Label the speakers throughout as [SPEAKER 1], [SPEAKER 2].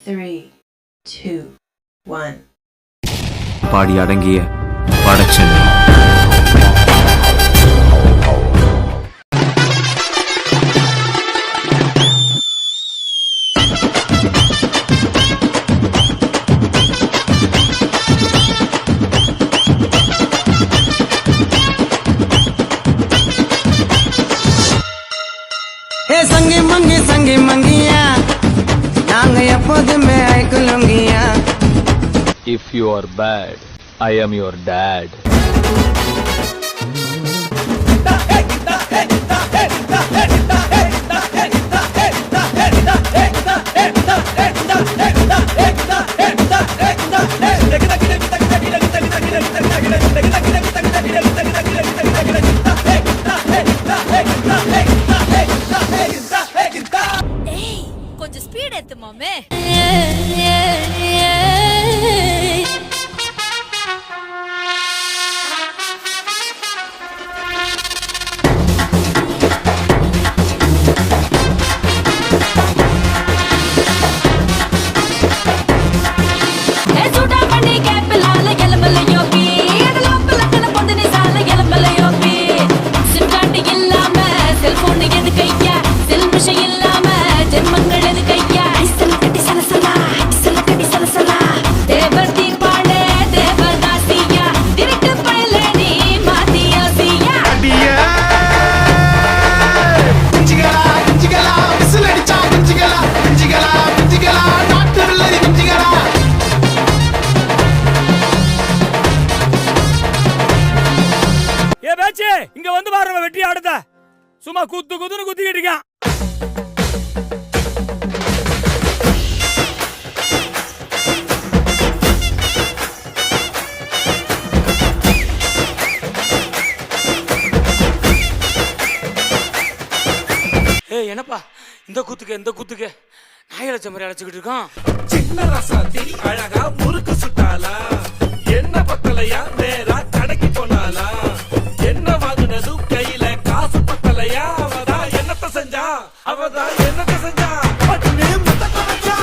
[SPEAKER 1] 3, 2, 1.
[SPEAKER 2] பாடி அடங்கிய வடச்சென்னை.
[SPEAKER 3] संगी मंगिया नांग எப்போதுமே ஐக்குலுங்கியா.
[SPEAKER 4] If you are bad, I am your dad.
[SPEAKER 5] கொஞ்சம் ஸ்பீட் ஏத்து மாமே.
[SPEAKER 6] இங்க வந்து பாருங்க, வெட்டி ஆடுத சும்மா குத்து குத்துன்னு குத்திக்கிட்டு இருக்கான். என்னப்பா இந்த குத்துக்கு நாய் அழைச்ச மாதிரி அழைச்சுக்கிட்டு இருக்கான்.
[SPEAKER 7] சின்ன ரசாத்தி அழகா முறுக்கு சுட்டாலா, என்ன பத்தலையா நேரா கடைக்கு போனாலா, என்ன வாங்கினது கையில காசு பத்தலையா, அவதான் என்னத்த செஞ்சா பட்டுன்னு முத்தத்தை வச்சா.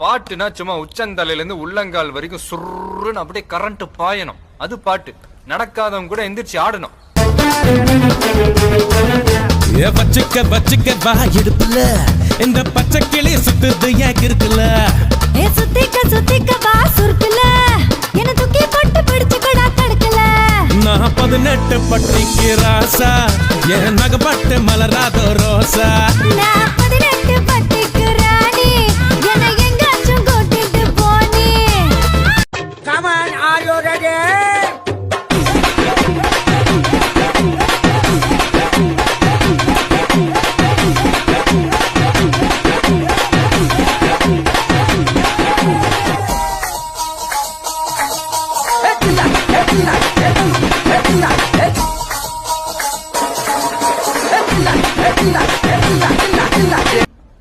[SPEAKER 2] பாட்டுனா சும்மா உச்சந்தலையில இருந்து உள்ளங்கால் வரைக்கும் சுருன்னு அப்படியே கரண்ட் பாயணும். அது பாட்டு. நடக்காதவங்க கூட எந்திரிச்சு ஆடணும்.
[SPEAKER 8] பச்சுக்க வா இடுப்புல இந்த பச்சை கிளி சுத்துது ஏன் இருக்குல்ல.
[SPEAKER 5] சுத்திக்க வா சுருக்குல என்ன தூக்கி போட்டு பிடிச்சு கூட தடுக்கல.
[SPEAKER 8] நான் 18 பட்டிக்கு ராசா, என் நகப்பட்டு மலராதோ ரோசா.
[SPEAKER 5] நான் 18 பட்டிக்கு ராணி, என்ன எங்காச்சும் கூட்டிட்டு போனி.
[SPEAKER 3] Come on, are you ready?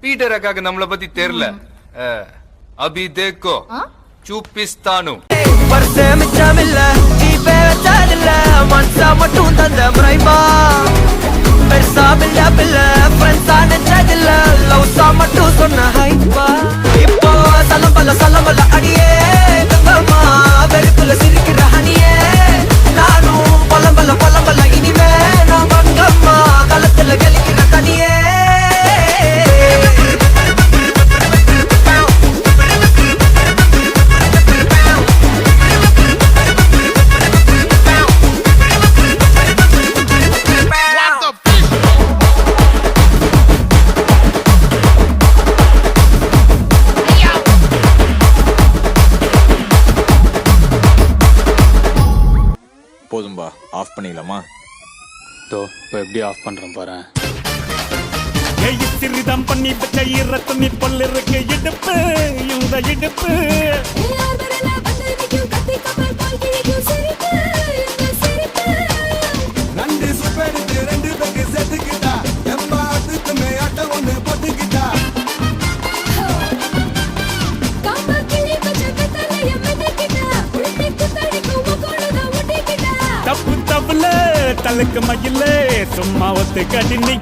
[SPEAKER 2] Peter அக்காக்கு நம்மளை பத்தி தெரியல. அபி தேக்கோ சூப்பிஸ்தானு
[SPEAKER 3] வருஷ மிச்சமில்ல இப்ப வச்சதில்ல, மனசா மட்டும் தந்த முறைமா. பெருசா பில்ல ஃப்ரெண்ட்ஸா நினைச்சதில்ல, லவ்ஸா மட்டும் சொன்ன ஹைப்பா. இப்போ சலம்பல அடியே தங்கம்மா, வெறுப்புல சிரிக்கிற ஹனியே. நானும் பலம்பல இனிமே நான் மங்கம்மா, களத்துல கெளிக்கிற தனியே.
[SPEAKER 9] போதும்பா, ஆஃப் பண்ணிடலாமா?
[SPEAKER 4] இப்போ எப்படி ஆஃப் பண்றேன் பாரு.
[SPEAKER 6] சிறிதம் பண்ணி வச்ச ஈரத்துணி பல்லு இருக்கு இடுப்பு, இந்த இடுப்பு.
[SPEAKER 7] ரெண்டு சுப்பெடுத்து 2 பேருக்கு செத்துக்கிட்டா, எம்மா அதுக்குமே அட்டை ஒண்ணு போட்டுக்கிட்டா.
[SPEAKER 5] காம்பா கிளி பச்சை தலைய மெதக்கிட்டா.
[SPEAKER 8] மாவுல தலுக்கு மயில சும்மா ஒத்து கடி நீ